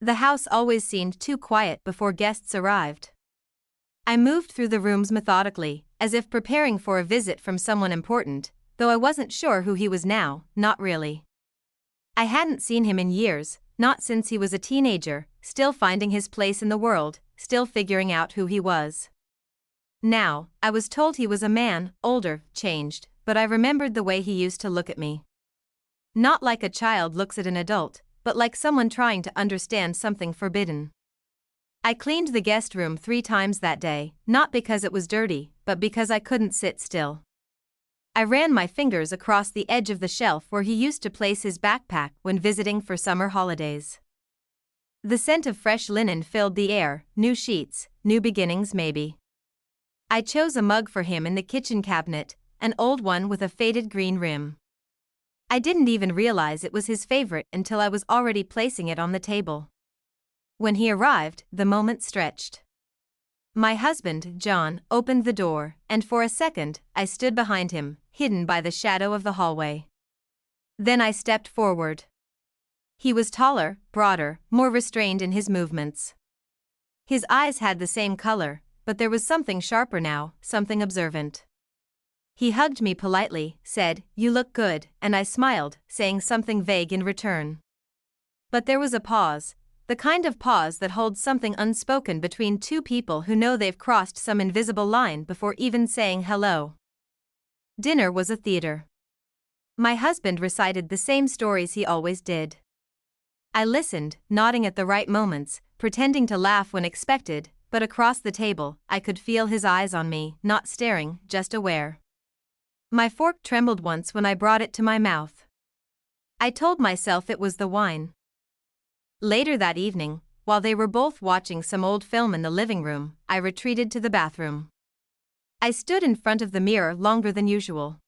The house always seemed too quiet before guests arrived. I moved through the rooms methodically, as if preparing for a visit from someone important, though I wasn't sure who he was now, not really. I hadn't seen him in years, not since he was a teenager, still finding his place in the world, still figuring out who he was. Now, I was told he was a man, older, changed, but I remembered the way he used to look at me. Not like a child looks at an adult, but like someone trying to understand something forbidden. I cleaned the guest room 3 times that day, not because it was dirty, but because I couldn't sit still. I ran my fingers across the edge of the shelf where he used to place his backpack when visiting for summer holidays. The scent of fresh linen filled the air, new sheets, new beginnings maybe. I chose a mug for him in the kitchen cabinet, an old one with a faded green rim. I didn't even realize it was his favorite until I was already placing it on the table. When he arrived, the moment stretched. My husband, John, opened the door, and for a second, I stood behind him, hidden by the shadow of the hallway. Then I stepped forward. He was taller, broader, more restrained in his movements. His eyes had the same color, but there was something sharper now, something observant. He hugged me politely, said, "You look good," and I smiled, saying something vague in return. But there was a pause. The kind of pause that holds something unspoken between two people who know they've crossed some invisible line before even saying hello. Dinner was a theater. My husband recited the same stories he always did. I listened, nodding at the right moments, pretending to laugh when expected, but across the table, I could feel his eyes on me, not staring, just aware. My fork trembled once when I brought it to my mouth. I told myself it was the wine. Later that evening, while they were both watching some old film in the living room, I retreated to the bathroom. I stood in front of the mirror longer than usual.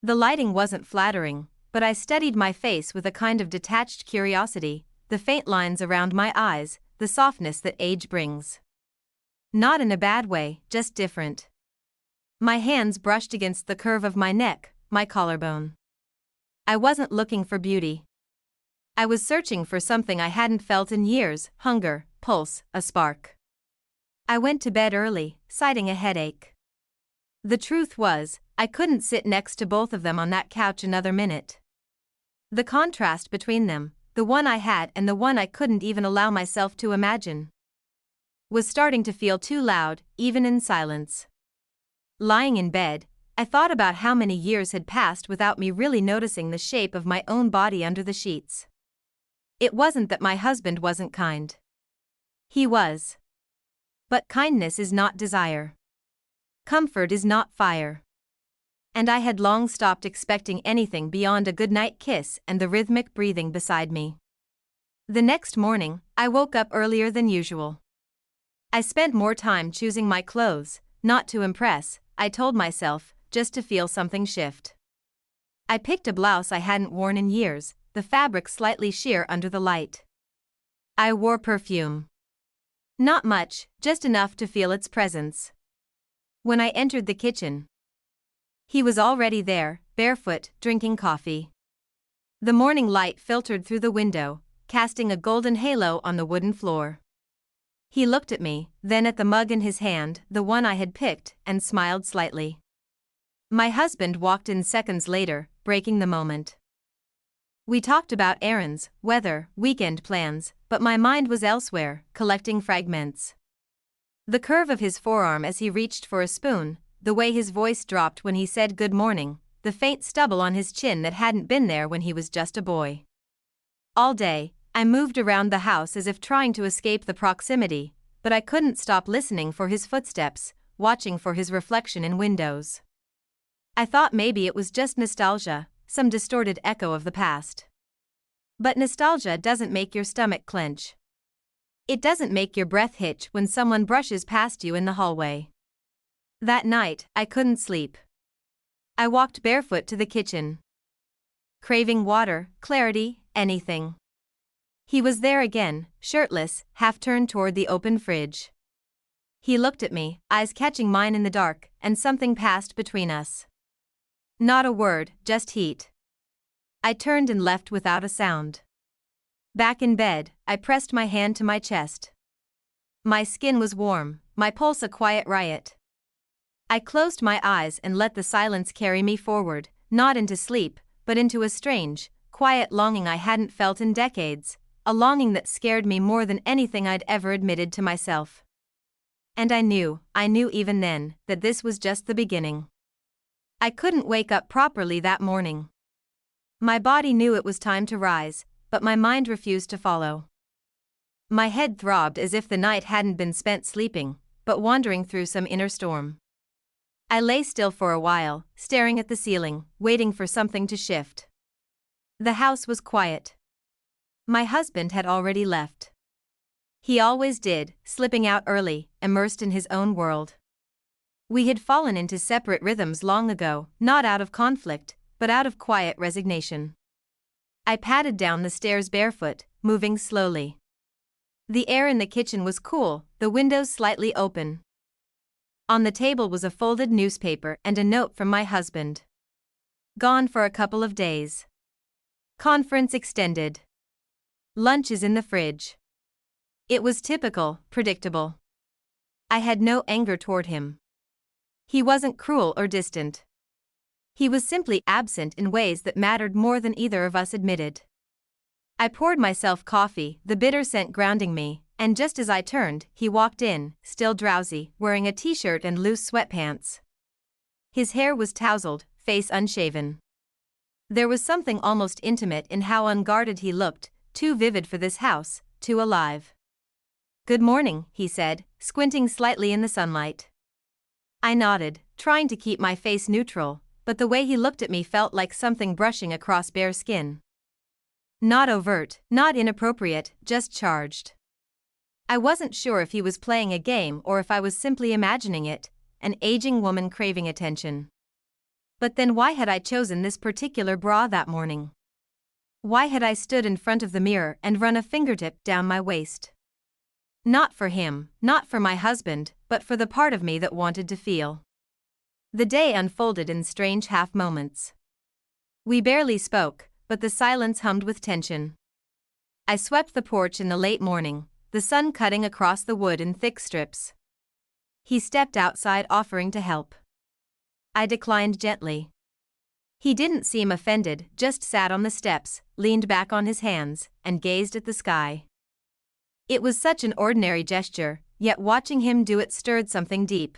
The lighting wasn't flattering, but I studied my face with a kind of detached curiosity, the faint lines around my eyes, the softness that age brings. Not in a bad way, just different. My hands brushed against the curve of my neck, my collarbone. I wasn't looking for beauty. I was searching for something I hadn't felt in years, hunger, pulse, a spark. I went to bed early, citing a headache. The truth was, I couldn't sit next to both of them on that couch another minute. The contrast between them, the one I had and the one I couldn't even allow myself to imagine, was starting to feel too loud, even in silence. Lying in bed, I thought about how many years had passed without me really noticing the shape of my own body under the sheets. It wasn't that my husband wasn't kind. He was. But kindness is not desire. Comfort is not fire. And I had long stopped expecting anything beyond a goodnight kiss and the rhythmic breathing beside me. The next morning, I woke up earlier than usual. I spent more time choosing my clothes, not to impress, I told myself, just to feel something shift. I picked a blouse I hadn't worn in years, the fabric slightly sheer under the light. I wore perfume. Not much, just enough to feel its presence. When I entered the kitchen, he was already there, barefoot, drinking coffee. The morning light filtered through the window, casting a golden halo on the wooden floor. He looked at me, then at the mug in his hand, the one I had picked, and smiled slightly. My husband walked in seconds later, breaking the moment. We talked about errands, weather, weekend plans, but my mind was elsewhere, collecting fragments. The curve of his forearm as he reached for a spoon, the way his voice dropped when he said good morning, the faint stubble on his chin that hadn't been there when he was just a boy. All day, I moved around the house as if trying to escape the proximity, but I couldn't stop listening for his footsteps, watching for his reflection in windows. I thought maybe it was just nostalgia, some distorted echo of the past. But nostalgia doesn't make your stomach clench. It doesn't make your breath hitch when someone brushes past you in the hallway. That night, I couldn't sleep. I walked barefoot to the kitchen, craving water, clarity, anything. He was there again, shirtless, half turned toward the open fridge. He looked at me, eyes catching mine in the dark, and something passed between us. Not a word, just heat. I turned and left without a sound. Back in bed, I pressed my hand to my chest. My skin was warm, my pulse a quiet riot. I closed my eyes and let the silence carry me forward, not into sleep, but into a strange, quiet longing I hadn't felt in decades, a longing that scared me more than anything I'd ever admitted to myself. And I knew even then, that this was just the beginning. I couldn't wake up properly that morning. My body knew it was time to rise, but my mind refused to follow. My head throbbed as if the night hadn't been spent sleeping, but wandering through some inner storm. I lay still for a while, staring at the ceiling, waiting for something to shift. The house was quiet. My husband had already left. He always did, slipping out early, immersed in his own world. We had fallen into separate rhythms long ago, not out of conflict, but out of quiet resignation. I padded down the stairs barefoot, moving slowly. The air in the kitchen was cool, the windows slightly open. On the table was a folded newspaper and a note from my husband. Gone for a couple of days. Conference extended. Lunch is in the fridge. It was typical, predictable. I had no anger toward him. He wasn't cruel or distant. He was simply absent in ways that mattered more than either of us admitted. I poured myself coffee, the bitter scent grounding me, and just as I turned, he walked in, still drowsy, wearing a t-shirt and loose sweatpants. His hair was tousled, face unshaven. There was something almost intimate in how unguarded he looked, too vivid for this house, too alive. "Good morning," he said, squinting slightly in the sunlight. I nodded, trying to keep my face neutral, but the way he looked at me felt like something brushing across bare skin. Not overt, not inappropriate, just charged. I wasn't sure if he was playing a game or if I was simply imagining it, an aging woman craving attention. But then why had I chosen this particular bra that morning? Why had I stood in front of the mirror and run a fingertip down my waist? Not for him, not for my husband, but for the part of me that wanted to feel. The day unfolded in strange half moments. We barely spoke, but the silence hummed with tension. I swept the porch in the late morning, the sun cutting across the wood in thick strips. He stepped outside offering to help. I declined gently. He didn't seem offended, just sat on the steps, leaned back on his hands, and gazed at the sky. It was such an ordinary gesture, yet watching him do it stirred something deep.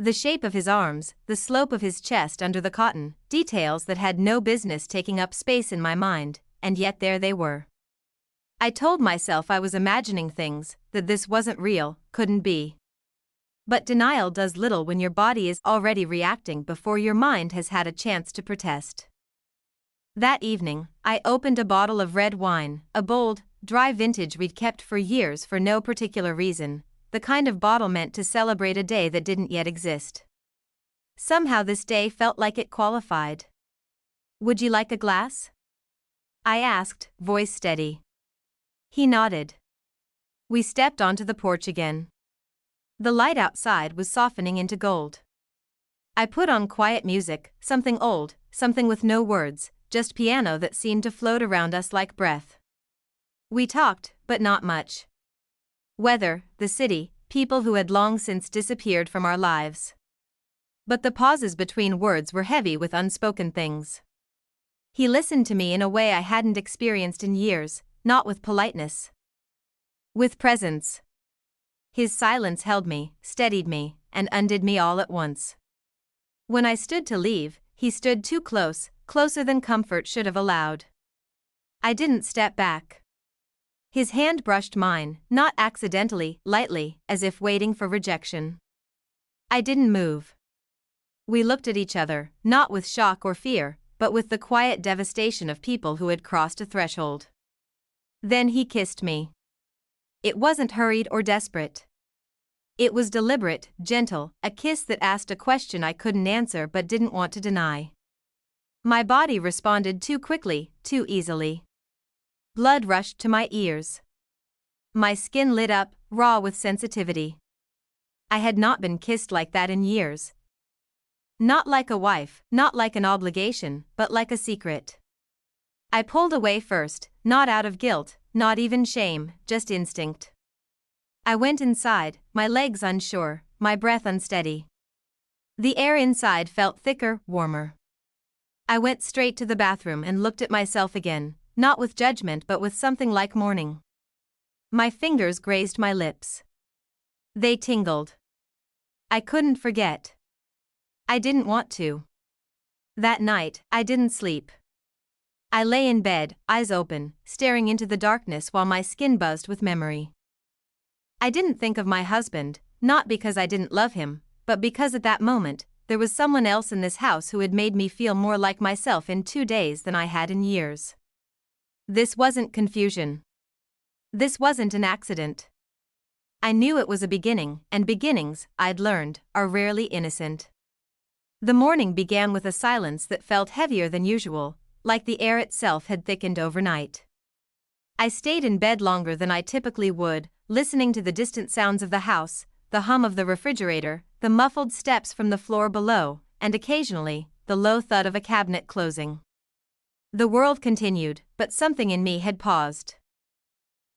The shape of his arms, the slope of his chest under the cotton, details that had no business taking up space in my mind, and yet there they were. I told myself I was imagining things, that this wasn't real, couldn't be. But denial does little when your body is already reacting before your mind has had a chance to protest. That evening, I opened a bottle of red wine, a bold, dry vintage we'd kept for years for no particular reason, the kind of bottle meant to celebrate a day that didn't yet exist. Somehow this day felt like it qualified. "Would you like a glass?" I asked, voice steady. He nodded. We stepped onto the porch again. The light outside was softening into gold. I put on quiet music, something old, something with no words, just piano that seemed to float around us like breath. We talked, but not much. Weather, the city, people who had long since disappeared from our lives. But the pauses between words were heavy with unspoken things. He listened to me in a way I hadn't experienced in years, not with politeness. With presence. His silence held me, steadied me, and undid me all at once. When I stood to leave, he stood too close, closer than comfort should have allowed. I didn't step back. His hand brushed mine, not accidentally, lightly, as if waiting for rejection. I didn't move. We looked at each other, not with shock or fear, but with the quiet devastation of people who had crossed a threshold. Then he kissed me. It wasn't hurried or desperate. It was deliberate, gentle, a kiss that asked a question I couldn't answer but didn't want to deny. My body responded too quickly, too easily. Blood rushed to my ears. My skin lit up, raw with sensitivity. I had not been kissed like that in years. Not like a wife, not like an obligation, but like a secret. I pulled away first, Not out of guilt, not even shame, just instinct. I went inside, my legs unsure, my breath unsteady. The air inside felt thicker, warmer. I went straight to the bathroom and looked at myself again, not with judgment but with something like mourning. My fingers grazed my lips. They tingled. I couldn't forget. I didn't want to. That night, I didn't sleep. I lay in bed, eyes open, staring into the darkness while my skin buzzed with memory. I didn't think of my husband, not because I didn't love him, but because at that moment, there was someone else in this house who had made me feel more like myself in 2 days than I had in years. This wasn't confusion. This wasn't an accident. I knew it was a beginning, and beginnings, I'd learned, are rarely innocent. The morning began with a silence that felt heavier than usual, like the air itself had thickened overnight. I stayed in bed longer than I typically would, listening to the distant sounds of the house, the hum of the refrigerator, the muffled steps from the floor below, and occasionally, the low thud of a cabinet closing. The world continued, but something in me had paused.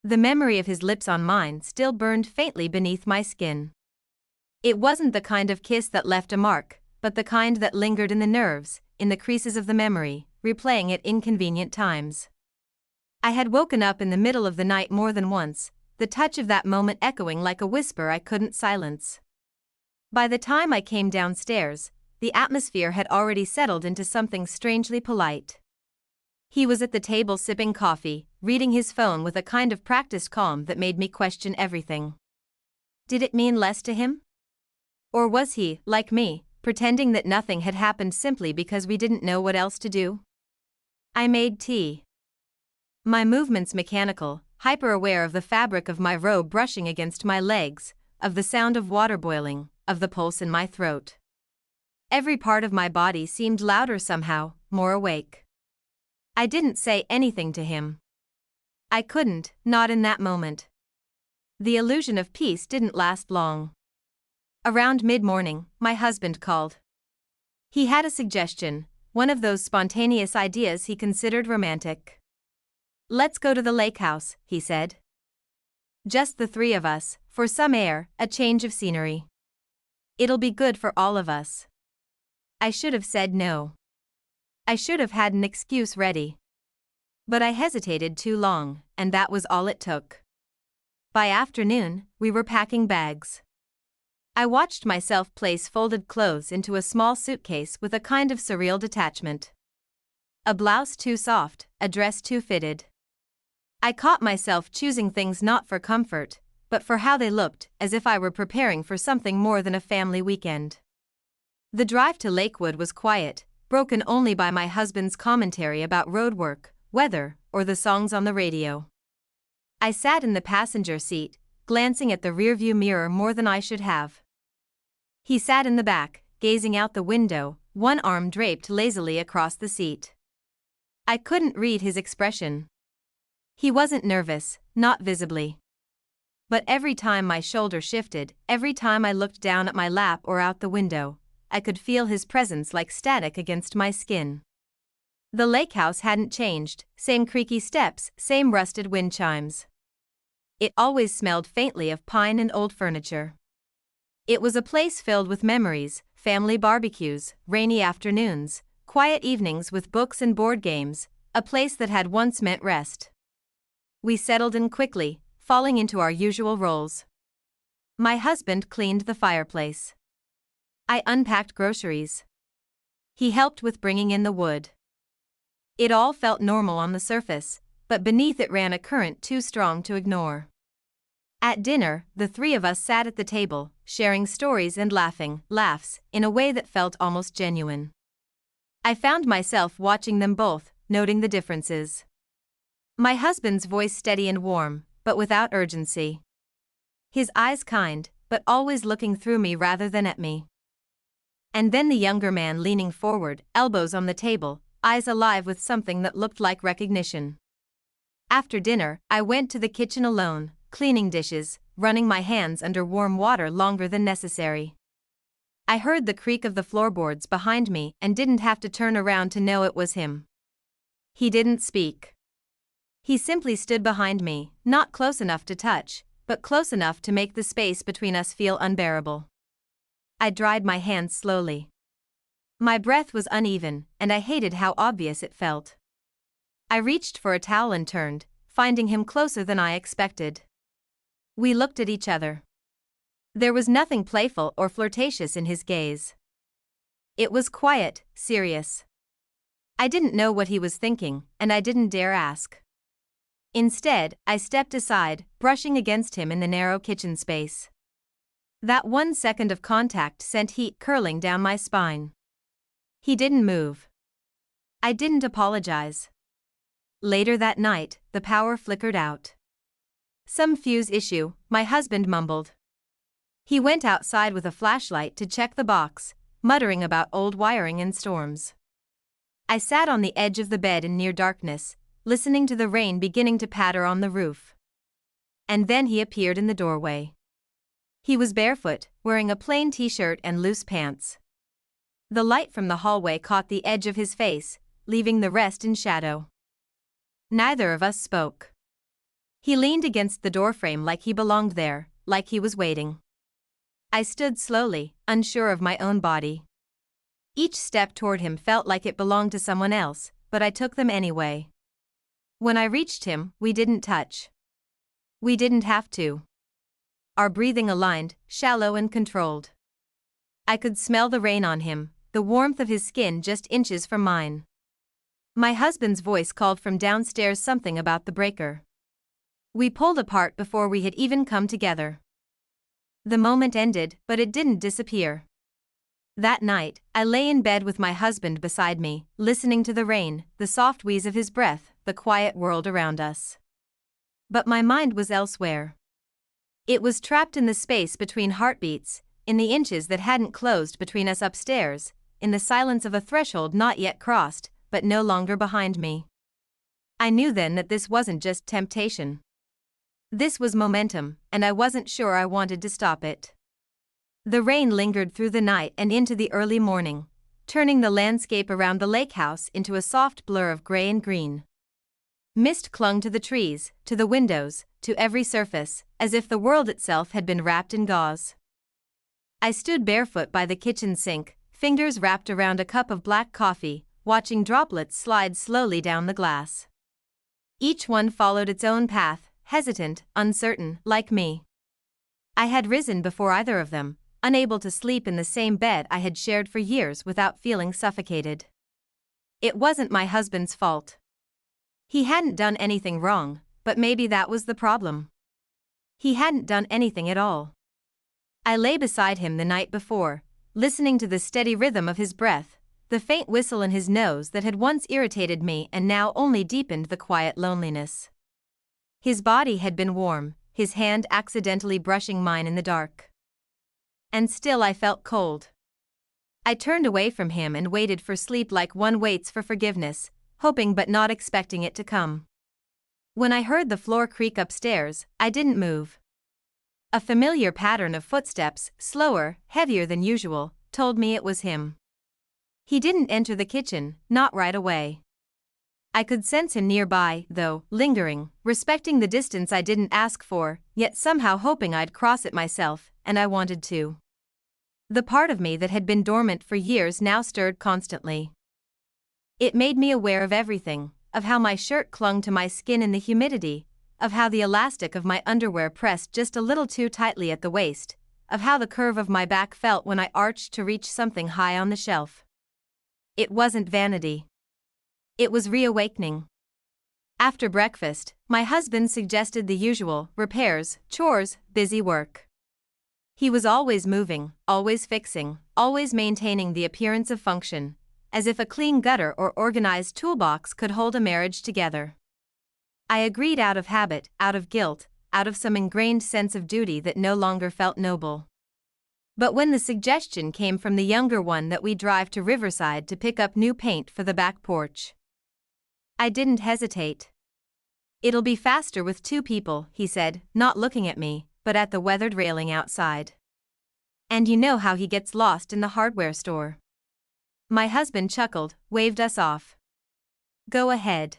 The memory of his lips on mine still burned faintly beneath my skin. It wasn't the kind of kiss that left a mark, but the kind that lingered in the nerves, in the creases of the memory, replaying at inconvenient times. I had woken up in the middle of the night more than once, the touch of that moment echoing like a whisper I couldn't silence. By the time I came downstairs, the atmosphere had already settled into something strangely polite. He was at the table sipping coffee, reading his phone with a kind of practiced calm that made me question everything. Did it mean less to him? Or was he, like me, pretending that nothing had happened simply because we didn't know what else to do? I made tea. My movements mechanical, hyper-aware of the fabric of my robe brushing against my legs, of the sound of water boiling, of the pulse in my throat. Every part of my body seemed louder somehow, more awake. I didn't say anything to him. I couldn't, not in that moment. The illusion of peace didn't last long. Around mid-morning, my husband called. He had a suggestion, one of those spontaneous ideas he considered romantic. "Let's go to the lake house," he said. "Just the three of us, for some air, a change of scenery. It'll be good for all of us." I should have said no. I should have had an excuse ready. But I hesitated too long, and that was all it took. By afternoon, we were packing bags. I watched myself place folded clothes into a small suitcase with a kind of surreal detachment. A blouse too soft, a dress too fitted. I caught myself choosing things not for comfort, but for how they looked, as if I were preparing for something more than a family weekend. The drive to Lakewood was quiet, broken only by my husband's commentary about roadwork, weather, or the songs on the radio. I sat in the passenger seat, glancing at the rearview mirror more than I should have. He sat in the back, gazing out the window, one arm draped lazily across the seat. I couldn't read his expression. He wasn't nervous, not visibly. But every time my shoulder shifted, every time I looked down at my lap or out the window, I could feel his presence like static against my skin. The lake house hadn't changed, same creaky steps, same rusted wind chimes. It always smelled faintly of pine and old furniture. It was a place filled with memories, family barbecues, rainy afternoons, quiet evenings with books and board games, a place that had once meant rest. We settled in quickly, falling into our usual roles. My husband cleaned the fireplace. I unpacked groceries. He helped with bringing in the wood. It all felt normal on the surface, but beneath it ran a current too strong to ignore. At dinner, the three of us sat at the table, sharing stories and laughs, in a way that felt almost genuine. I found myself watching them both, noting the differences. My husband's voice steady and warm, but without urgency. His eyes kind, but always looking through me rather than at me. And then the younger man leaning forward, elbows on the table, eyes alive with something that looked like recognition. After dinner, I went to the kitchen alone, cleaning dishes, running my hands under warm water longer than necessary. I heard the creak of the floorboards behind me and didn't have to turn around to know it was him. He didn't speak. He simply stood behind me, not close enough to touch, but close enough to make the space between us feel unbearable. I dried my hands slowly. My breath was uneven, and I hated how obvious it felt. I reached for a towel and turned, finding him closer than I expected. We looked at each other. There was nothing playful or flirtatious in his gaze. It was quiet, serious. I didn't know what he was thinking, and I didn't dare ask. Instead, I stepped aside, brushing against him in the narrow kitchen space. That 1 second of contact sent heat curling down my spine. He didn't move. I didn't apologize. Later that night, the power flickered out. "Some fuse issue," my husband mumbled. He went outside with a flashlight to check the box, muttering about old wiring and storms. I sat on the edge of the bed in near darkness, listening to the rain beginning to patter on the roof. And then he appeared in the doorway. He was barefoot, wearing a plain t-shirt and loose pants. The light from the hallway caught the edge of his face, leaving the rest in shadow. Neither of us spoke. He leaned against the doorframe like he belonged there, like he was waiting. I stood slowly, unsure of my own body. Each step toward him felt like it belonged to someone else, but I took them anyway. When I reached him, we didn't touch. We didn't have to. Our breathing aligned, shallow and controlled. I could smell the rain on him, the warmth of his skin just inches from mine. My husband's voice called from downstairs something about the breaker. We pulled apart before we had even come together. The moment ended, but it didn't disappear. That night, I lay in bed with my husband beside me, listening to the rain, the soft wheeze of his breath, the quiet world around us. But my mind was elsewhere. It was trapped in the space between heartbeats, in the inches that hadn't closed between us upstairs, in the silence of a threshold not yet crossed, but no longer behind me. I knew then that this wasn't just temptation. This was momentum, and I wasn't sure I wanted to stop it. The rain lingered through the night and into the early morning, turning the landscape around the lake house into a soft blur of gray and green. Mist clung to the trees, to the windows, to every surface, as if the world itself had been wrapped in gauze. I stood barefoot by the kitchen sink, fingers wrapped around a cup of black coffee, watching droplets slide slowly down the glass. Each one followed its own path, hesitant, uncertain, like me. I had risen before either of them, unable to sleep in the same bed I had shared for years without feeling suffocated. It wasn't my husband's fault. He hadn't done anything wrong, but maybe that was the problem. He hadn't done anything at all. I lay beside him the night before, listening to the steady rhythm of his breath, the faint whistle in his nose that had once irritated me and now only deepened the quiet loneliness. His body had been warm, his hand accidentally brushing mine in the dark. And still I felt cold. I turned away from him and waited for sleep like one waits for forgiveness, hoping but not expecting it to come. When I heard the floor creak upstairs, I didn't move. A familiar pattern of footsteps, slower, heavier than usual, told me it was him. He didn't enter the kitchen, not right away. I could sense him nearby, though, lingering, respecting the distance I didn't ask for, yet somehow hoping I'd cross it myself, and I wanted to. The part of me that had been dormant for years now stirred constantly. It made me aware of everything, of how my shirt clung to my skin in the humidity, of how the elastic of my underwear pressed just a little too tightly at the waist, of how the curve of my back felt when I arched to reach something high on the shelf. It wasn't vanity. It was reawakening. After breakfast, my husband suggested the usual: repairs, chores, busy work. He was always moving, always fixing, always maintaining the appearance of function, as if a clean gutter or organized toolbox could hold a marriage together. I agreed out of habit, out of guilt, out of some ingrained sense of duty that no longer felt noble. But when the suggestion came from the younger one that we drive to Riverside to pick up new paint for the back porch, I didn't hesitate. "It'll be faster with 2 people," he said, not looking at me, but at the weathered railing outside. "And you know how he gets lost in the hardware store." My husband chuckled, waved us off. "Go ahead."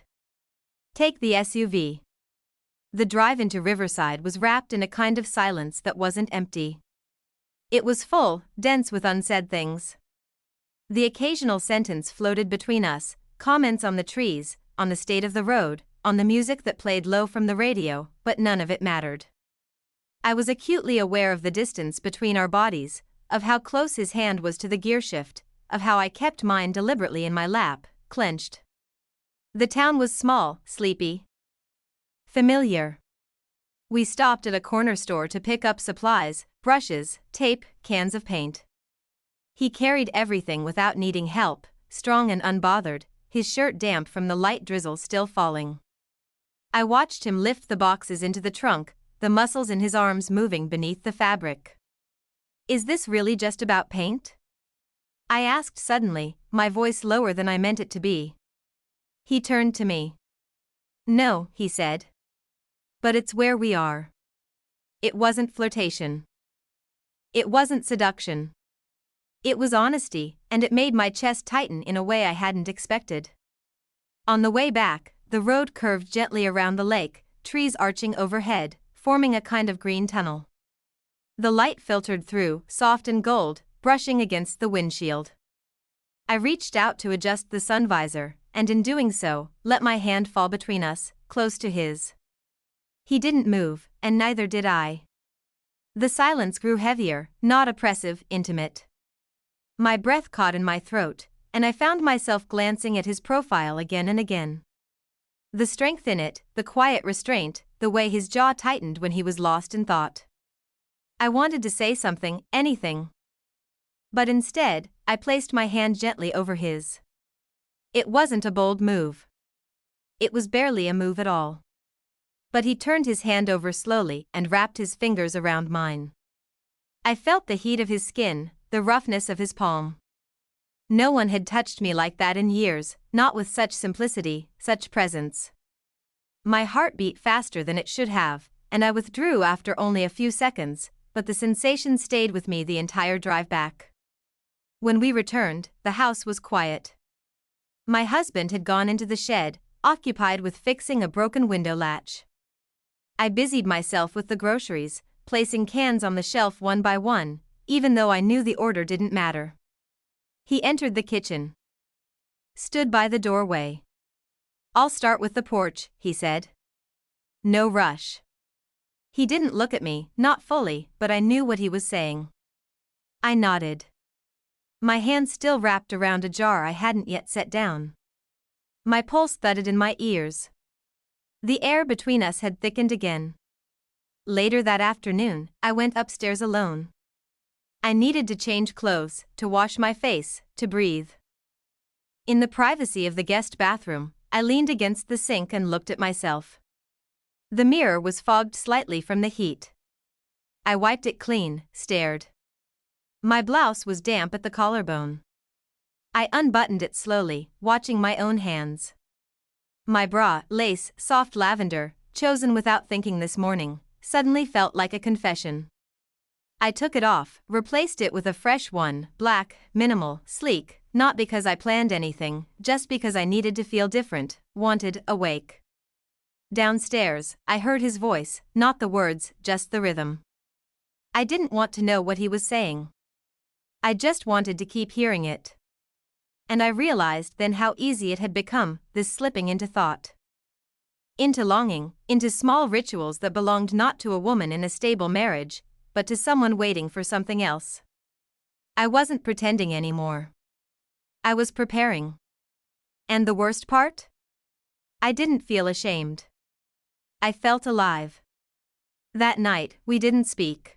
Take the SUV. The drive into Riverside was wrapped in a kind of silence that wasn't empty. It was full, dense with unsaid things. The occasional sentence floated between us, comments on the trees, on the state of the road, on the music that played low from the radio, but none of it mattered. I was acutely aware of the distance between our bodies, of how close his hand was to the gearshift, of how I kept mine deliberately in my lap, clenched. The town was small, sleepy, familiar. We stopped at a corner store to pick up supplies, brushes, tape, cans of paint. He carried everything without needing help, strong and unbothered, his shirt damp from the light drizzle still falling. I watched him lift the boxes into the trunk, the muscles in his arms moving beneath the fabric. Is this really just about paint? I asked suddenly, my voice lower than I meant it to be. He turned to me. No, he said. But it's where we are. It wasn't flirtation. It wasn't seduction. It was honesty, and it made my chest tighten in a way I hadn't expected. On the way back, the road curved gently around the lake, trees arching overhead, forming a kind of green tunnel. The light filtered through, soft and gold, brushing against the windshield. I reached out to adjust the sun visor, and in doing so, let my hand fall between us, close to his. He didn't move, and neither did I. The silence grew heavier, not oppressive, intimate. My breath caught in my throat, and I found myself glancing at his profile again and again. The strength in it, the quiet restraint, the way his jaw tightened when he was lost in thought. I wanted to say something, anything. But instead, I placed my hand gently over his. It wasn't a bold move. It was barely a move at all. But he turned his hand over slowly and wrapped his fingers around mine. I felt the heat of his skin, the roughness of his palm. No one had touched me like that in years, not with such simplicity, such presence. My heart beat faster than it should have, and I withdrew after only a few seconds, but the sensation stayed with me the entire drive back. When we returned, the house was quiet. My husband had gone into the shed, occupied with fixing a broken window latch. I busied myself with the groceries, placing cans on the shelf one by one, even though I knew the order didn't matter. He entered the kitchen. Stood by the doorway. I'll start with the porch, he said. No rush. He didn't look at me, not fully, but I knew what he was saying. I nodded. My hand still wrapped around a jar I hadn't yet set down. My pulse thudded in my ears. The air between us had thickened again. Later that afternoon, I went upstairs alone. I needed to change clothes, to wash my face, to breathe. In the privacy of the guest bathroom, I leaned against the sink and looked at myself. The mirror was fogged slightly from the heat. I wiped it clean, stared. My blouse was damp at the collarbone. I unbuttoned it slowly, watching my own hands. My bra, lace, soft lavender, chosen without thinking this morning, suddenly felt like a confession. I took it off, replaced it with a fresh one, black, minimal, sleek, not because I planned anything, just because I needed to feel different, wanted, awake. Downstairs, I heard his voice, not the words, just the rhythm. I didn't want to know what he was saying. I just wanted to keep hearing it. And I realized then how easy it had become, this slipping into thought. Into longing, into small rituals that belonged not to a woman in a stable marriage, but to someone waiting for something else. I wasn't pretending anymore. I was preparing. And the worst part? I didn't feel ashamed. I felt alive. That night, we didn't speak.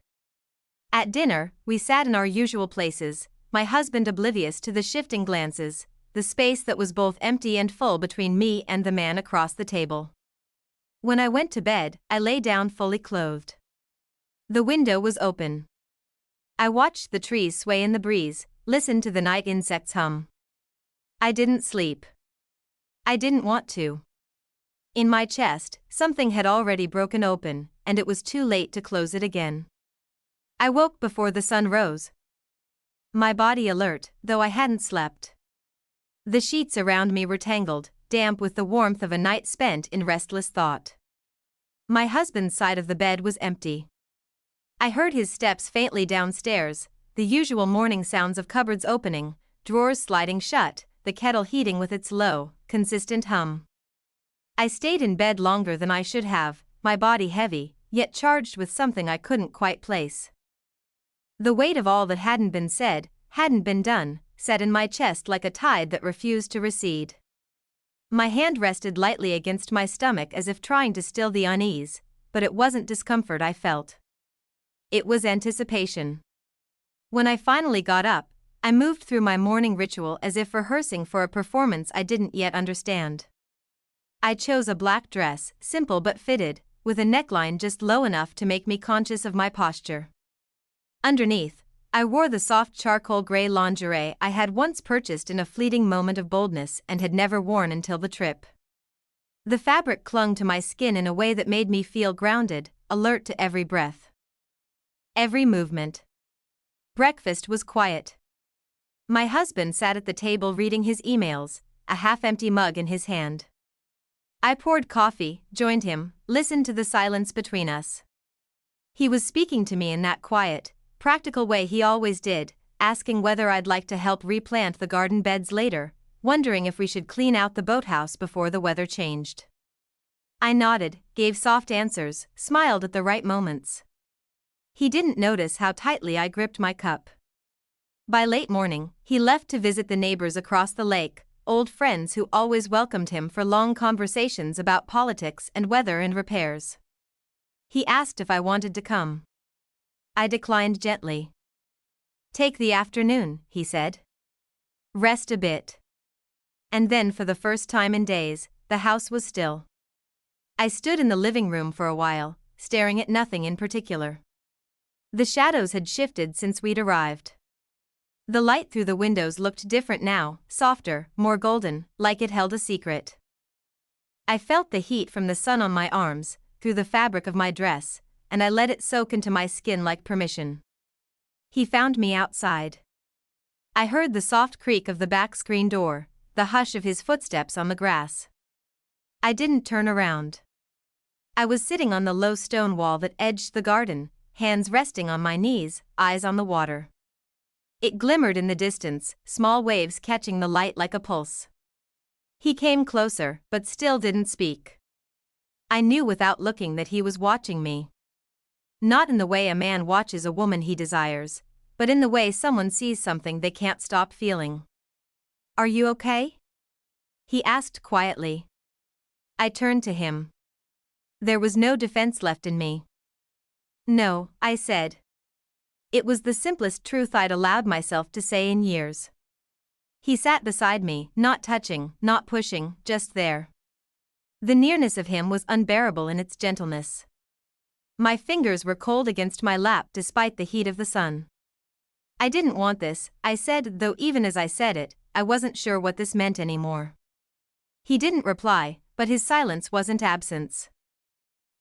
At dinner, we sat in our usual places, my husband oblivious to the shifting glances, the space that was both empty and full between me and the man across the table. When I went to bed, I lay down fully clothed. The window was open. I watched the trees sway in the breeze, listened to the night insects hum. I didn't sleep. I didn't want to. In my chest, something had already broken open, and it was too late to close it again. I woke before the sun rose. My body alert, though I hadn't slept. The sheets around me were tangled, damp with the warmth of a night spent in restless thought. My husband's side of the bed was empty. I heard his steps faintly downstairs, the usual morning sounds of cupboards opening, drawers sliding shut, the kettle heating with its low, consistent hum. I stayed in bed longer than I should have, my body heavy, yet charged with something I couldn't quite place. The weight of all that hadn't been said, hadn't been done, sat in my chest like a tide that refused to recede. My hand rested lightly against my stomach as if trying to still the unease, but it wasn't discomfort I felt. It was anticipation. When I finally got up, I moved through my morning ritual as if rehearsing for a performance I didn't yet understand. I chose a black dress, simple but fitted, with a neckline just low enough to make me conscious of my posture. Underneath, I wore the soft charcoal gray lingerie I had once purchased in a fleeting moment of boldness and had never worn until the trip. The fabric clung to my skin in a way that made me feel grounded, alert to every breath. Every movement. Breakfast was quiet. My husband sat at the table reading his emails, a half-empty mug in his hand. I poured coffee, joined him, listened to the silence between us. He was speaking to me in that quiet, practical way he always did, asking whether I'd like to help replant the garden beds later, wondering if we should clean out the boathouse before the weather changed. I nodded, gave soft answers, smiled at the right moments. He didn't notice how tightly I gripped my cup. By late morning, he left to visit the neighbors across the lake, old friends who always welcomed him for long conversations about politics and weather and repairs. He asked if I wanted to come. I declined gently. "Take the afternoon," he said. "Rest a bit." And then for the first time in days, the house was still. I stood in the living room for a while, staring at nothing in particular. The shadows had shifted since we'd arrived. The light through the windows looked different now, softer, more golden, like it held a secret. I felt the heat from the sun on my arms, through the fabric of my dress, and I let it soak into my skin like permission. He found me outside. I heard the soft creak of the back screen door, the hush of his footsteps on the grass. I didn't turn around. I was sitting on the low stone wall that edged the garden, hands resting on my knees, eyes on the water. It glimmered in the distance, small waves catching the light like a pulse. He came closer, but still didn't speak. I knew without looking that he was watching me. Not in the way a man watches a woman he desires, but in the way someone sees something they can't stop feeling. "Are you okay?" he asked quietly. I turned to him. There was no defense left in me. "No," I said. It was the simplest truth I'd allowed myself to say in years. He sat beside me, not touching, not pushing, just there. The nearness of him was unbearable in its gentleness. My fingers were cold against my lap despite the heat of the sun. "I didn't want this," I said, though even as I said it, I wasn't sure what this meant anymore. He didn't reply, but his silence wasn't absence.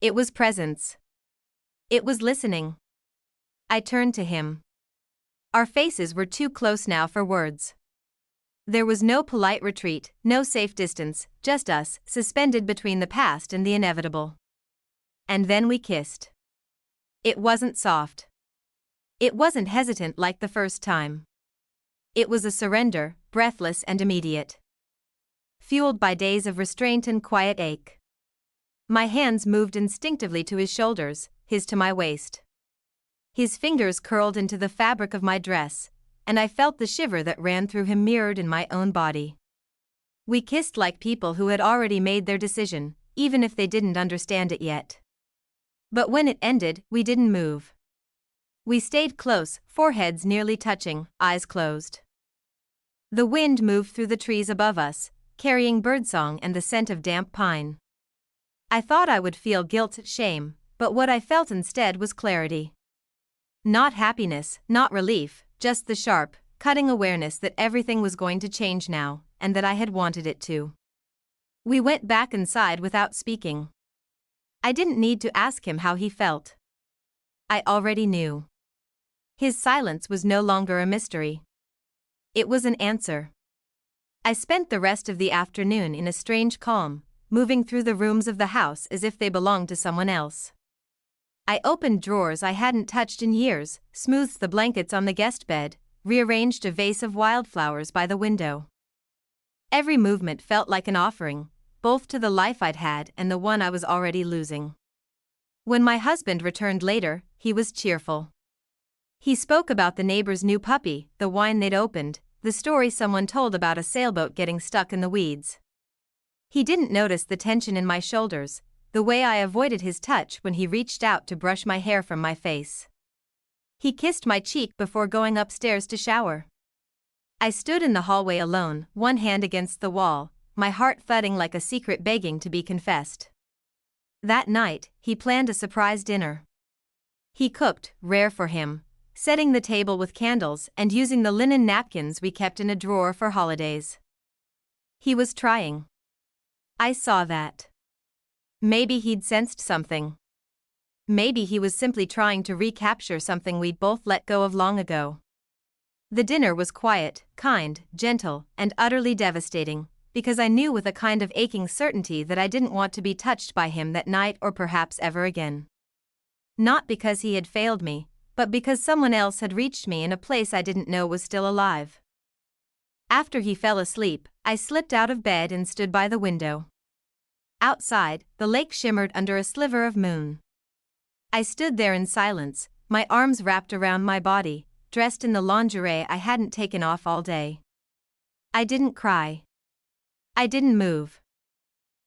It was presence. It was listening. I turned to him. Our faces were too close now for words. There was no polite retreat, no safe distance, just us, suspended between the past and the inevitable. And then we kissed. It wasn't soft. It wasn't hesitant like the first time. It was a surrender, breathless and immediate. Fueled by days of restraint and quiet ache. My hands moved instinctively to his shoulders, his to my waist. His fingers curled into the fabric of my dress, and I felt the shiver that ran through him mirrored in my own body. We kissed like people who had already made their decision, even if they didn't understand it yet. But when it ended, we didn't move. We stayed close, foreheads nearly touching, eyes closed. The wind moved through the trees above us, carrying birdsong and the scent of damp pine. I thought I would feel guilt, shame, but what I felt instead was clarity. Not happiness, not relief, just the sharp, cutting awareness that everything was going to change now, and that I had wanted it to. We went back inside without speaking. I didn't need to ask him how he felt. I already knew. His silence was no longer a mystery. It was an answer. I spent the rest of the afternoon in a strange calm, moving through the rooms of the house as if they belonged to someone else. I opened drawers I hadn't touched in years, smoothed the blankets on the guest bed, rearranged a vase of wildflowers by the window. Every movement felt like an offering, both to the life I'd had and the one I was already losing. When my husband returned later, he was cheerful. He spoke about the neighbor's new puppy, the wine they'd opened, the story someone told about a sailboat getting stuck in the weeds. He didn't notice the tension in my shoulders, the way I avoided his touch when he reached out to brush my hair from my face. He kissed my cheek before going upstairs to shower. I stood in the hallway alone, one hand against the wall, my heart thudding like a secret begging to be confessed. That night, he planned a surprise dinner. He cooked, rare for him, setting the table with candles and using the linen napkins we kept in a drawer for holidays. He was trying. I saw that. Maybe he'd sensed something. Maybe he was simply trying to recapture something we'd both let go of long ago. The dinner was quiet, kind, gentle, and utterly devastating, because I knew with a kind of aching certainty that I didn't want to be touched by him that night or perhaps ever again. Not because he had failed me, but because someone else had reached me in a place I didn't know was still alive. After he fell asleep, I slipped out of bed and stood by the window. Outside, the lake shimmered under a sliver of moon. I stood there in silence, my arms wrapped around my body, dressed in the lingerie I hadn't taken off all day. I didn't cry. I didn't move.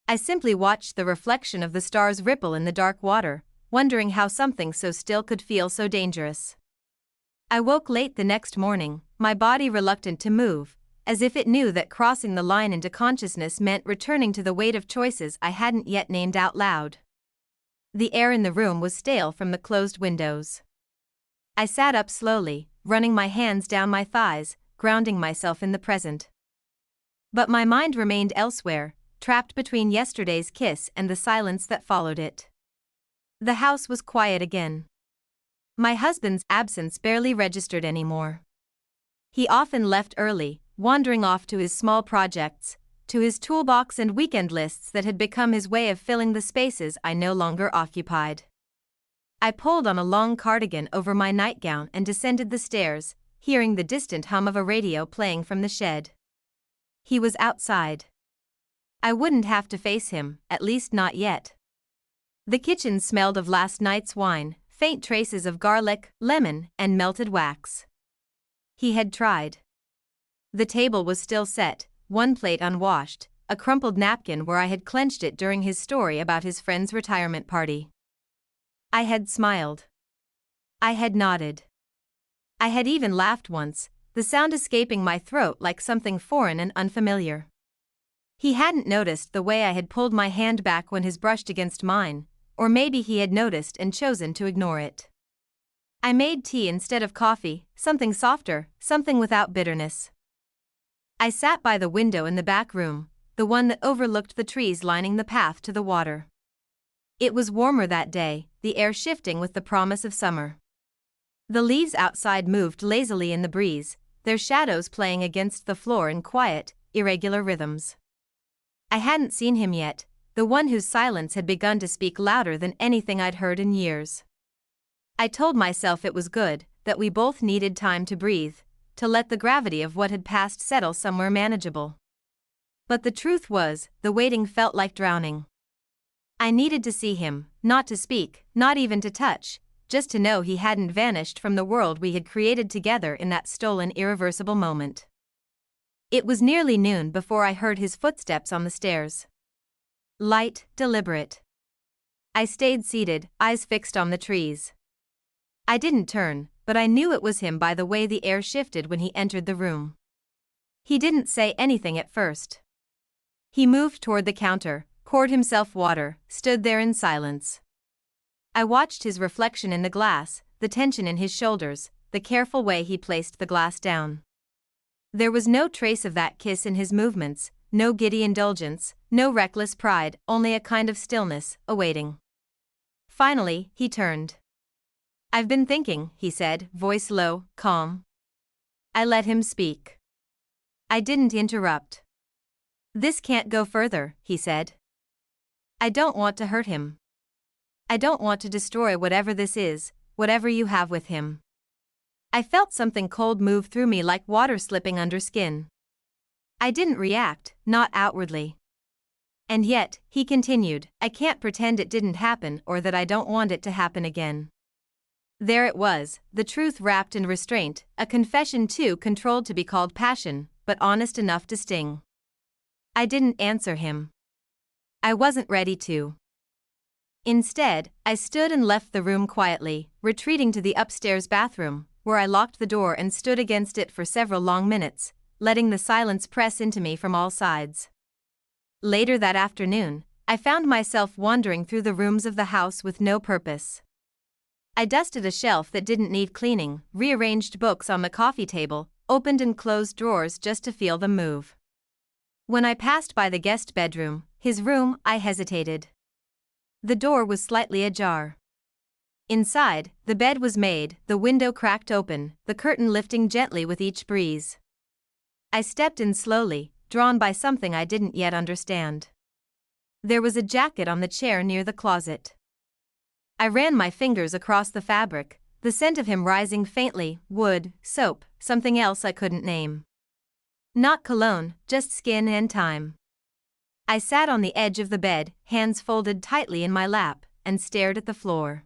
I simply watched the reflection of the stars ripple in the dark water, wondering how something so still could feel so dangerous. I woke late the next morning, my body reluctant to move, as if it knew that crossing the line into consciousness meant returning to the weight of choices I hadn't yet named out loud. The air in the room was stale from the closed windows. I sat up slowly, running my hands down my thighs, grounding myself in the present. But my mind remained elsewhere, trapped between yesterday's kiss and the silence that followed it. The house was quiet again. My husband's absence barely registered anymore. He often left early, wandering off to his small projects, to his toolbox and weekend lists that had become his way of filling the spaces I no longer occupied. I pulled on a long cardigan over my nightgown and descended the stairs, hearing the distant hum of a radio playing from the shed. He was outside. I wouldn't have to face him, at least not yet. The kitchen smelled of last night's wine, faint traces of garlic, lemon, and melted wax. He had tried. The table was still set, one plate unwashed, a crumpled napkin where I had clenched it during his story about his friend's retirement party. I had smiled. I had nodded. I had even laughed once, the sound escaping my throat like something foreign and unfamiliar. He hadn't noticed the way I had pulled my hand back when his brushed against mine, or maybe he had noticed and chosen to ignore it. I made tea instead of coffee, something softer, something without bitterness. I sat by the window in the back room, the one that overlooked the trees lining the path to the water. It was warmer that day, the air shifting with the promise of summer. The leaves outside moved lazily in the breeze, their shadows playing against the floor in quiet, irregular rhythms. I hadn't seen him yet, the one whose silence had begun to speak louder than anything I'd heard in years. I told myself it was good, that we both needed time to breathe, to let the gravity of what had passed settle somewhere manageable. But the truth was, the waiting felt like drowning. I needed to see him, not to speak, not even to touch, just to know he hadn't vanished from the world we had created together in that stolen, irreversible moment. It was nearly noon before I heard his footsteps on the stairs. Light, deliberate. I stayed seated, eyes fixed on the trees. I didn't turn, but I knew it was him by the way the air shifted when he entered the room. He didn't say anything at first. He moved toward the counter, poured himself water, stood there in silence. I watched his reflection in the glass, the tension in his shoulders, the careful way he placed the glass down. There was no trace of that kiss in his movements, no giddy indulgence, no reckless pride, only a kind of stillness, awaiting. Finally, he turned. "I've been thinking," he said, voice low, calm. I let him speak. I didn't interrupt. "This can't go further," he said. "I don't want to hurt him. I don't want to destroy whatever this is, whatever you have with him." I felt something cold move through me like water slipping under skin. I didn't react, not outwardly. "And yet," he continued, "I can't pretend it didn't happen or that I don't want it to happen again." There it was, the truth wrapped in restraint, a confession too controlled to be called passion, but honest enough to sting. I didn't answer him. I wasn't ready to. Instead, I stood and left the room quietly, retreating to the upstairs bathroom, where I locked the door and stood against it for several long minutes, letting the silence press into me from all sides. Later that afternoon, I found myself wandering through the rooms of the house with no purpose. I dusted a shelf that didn't need cleaning, rearranged books on the coffee table, opened and closed drawers just to feel them move. When I passed by the guest bedroom, his room, I hesitated. The door was slightly ajar. Inside, the bed was made, the window cracked open, the curtain lifting gently with each breeze. I stepped in slowly, drawn by something I didn't yet understand. There was a jacket on the chair near the closet. I ran my fingers across the fabric, the scent of him rising faintly, wood, soap, something else I couldn't name. Not cologne, just skin and time. I sat on the edge of the bed, hands folded tightly in my lap, and stared at the floor.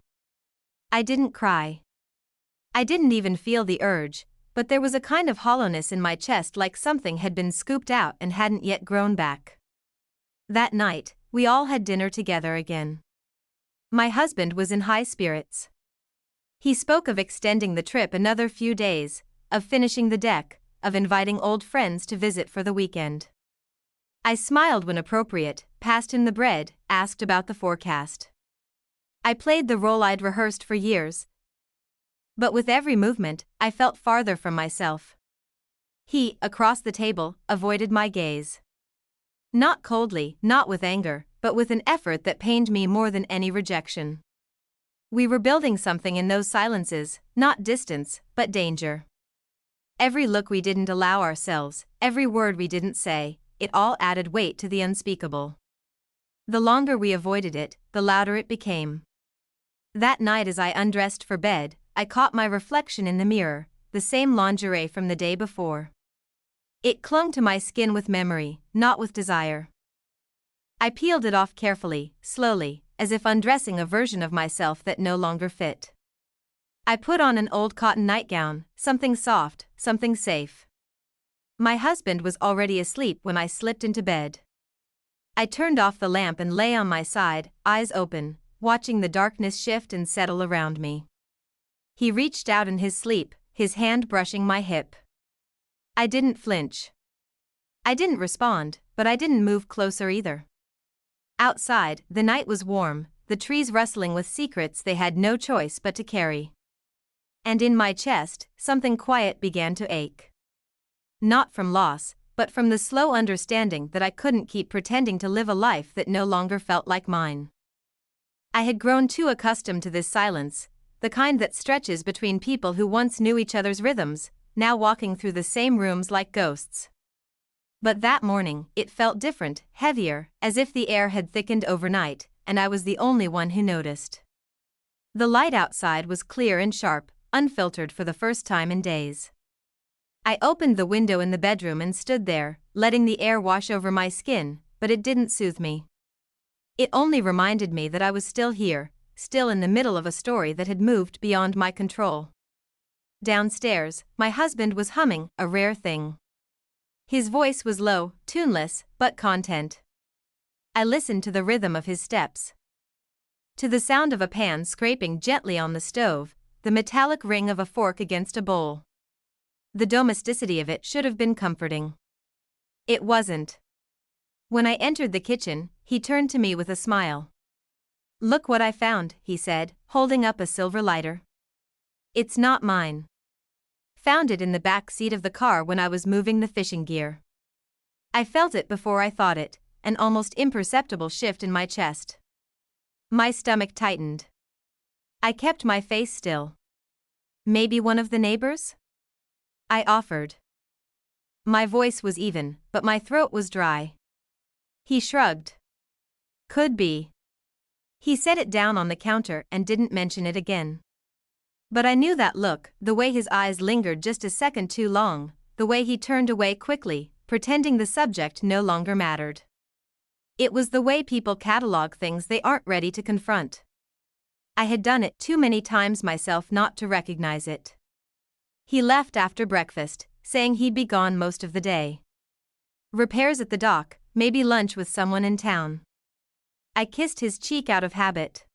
I didn't cry. I didn't even feel the urge, but there was a kind of hollowness in my chest like something had been scooped out and hadn't yet grown back. That night, we all had dinner together again. My husband was in high spirits. He spoke of extending the trip another few days, of finishing the deck, of inviting old friends to visit for the weekend. I smiled when appropriate, passed him the bread, asked about the forecast. I played the role I'd rehearsed for years. But with every movement, I felt farther from myself. He, across the table, avoided my gaze. Not coldly, not with anger, but with an effort that pained me more than any rejection. We were building something in those silences, not distance, but danger. Every look we didn't allow ourselves, every word we didn't say, it all added weight to the unspeakable. The longer we avoided it, the louder it became. That night as I undressed for bed, I caught my reflection in the mirror, the same lingerie from the day before. It clung to my skin with memory, not with desire. I peeled it off carefully, slowly, as if undressing a version of myself that no longer fit. I put on an old cotton nightgown, something soft, something safe. My husband was already asleep when I slipped into bed. I turned off the lamp and lay on my side, eyes open, watching the darkness shift and settle around me. He reached out in his sleep, his hand brushing my hip. I didn't flinch. I didn't respond, but I didn't move closer either. Outside, the night was warm, the trees rustling with secrets they had no choice but to carry. And in my chest, something quiet began to ache. Not from loss, but from the slow understanding that I couldn't keep pretending to live a life that no longer felt like mine. I had grown too accustomed to this silence, the kind that stretches between people who once knew each other's rhythms, now walking through the same rooms like ghosts. But that morning, it felt different, heavier, as if the air had thickened overnight, and I was the only one who noticed. The light outside was clear and sharp, unfiltered for the first time in days. I opened the window in the bedroom and stood there, letting the air wash over my skin, but it didn't soothe me. It only reminded me that I was still here, still in the middle of a story that had moved beyond my control. Downstairs, my husband was humming, a rare thing. His voice was low, tuneless, but content. I listened to the rhythm of his steps. To the sound of a pan scraping gently on the stove, the metallic ring of a fork against a bowl. The domesticity of it should have been comforting. It wasn't. When I entered the kitchen, he turned to me with a smile. "Look what I found," he said, holding up a silver lighter. "It's not mine. Found it in the back seat of the car when I was moving the fishing gear." I felt it before I thought it, an almost imperceptible shift in my chest. My stomach tightened. I kept my face still. "Maybe one of the neighbors?" I offered. My voice was even, but my throat was dry. He shrugged. Could be. He set it down on the counter and didn't mention it again. But I knew that look, the way his eyes lingered just a second too long, the way he turned away quickly, pretending the subject no longer mattered. It was the way people catalog things they aren't ready to confront. I had done it too many times myself not to recognize it. He left after breakfast, saying he'd be gone most of the day. Repairs at the dock, maybe lunch with someone in town. I kissed his cheek out of habit.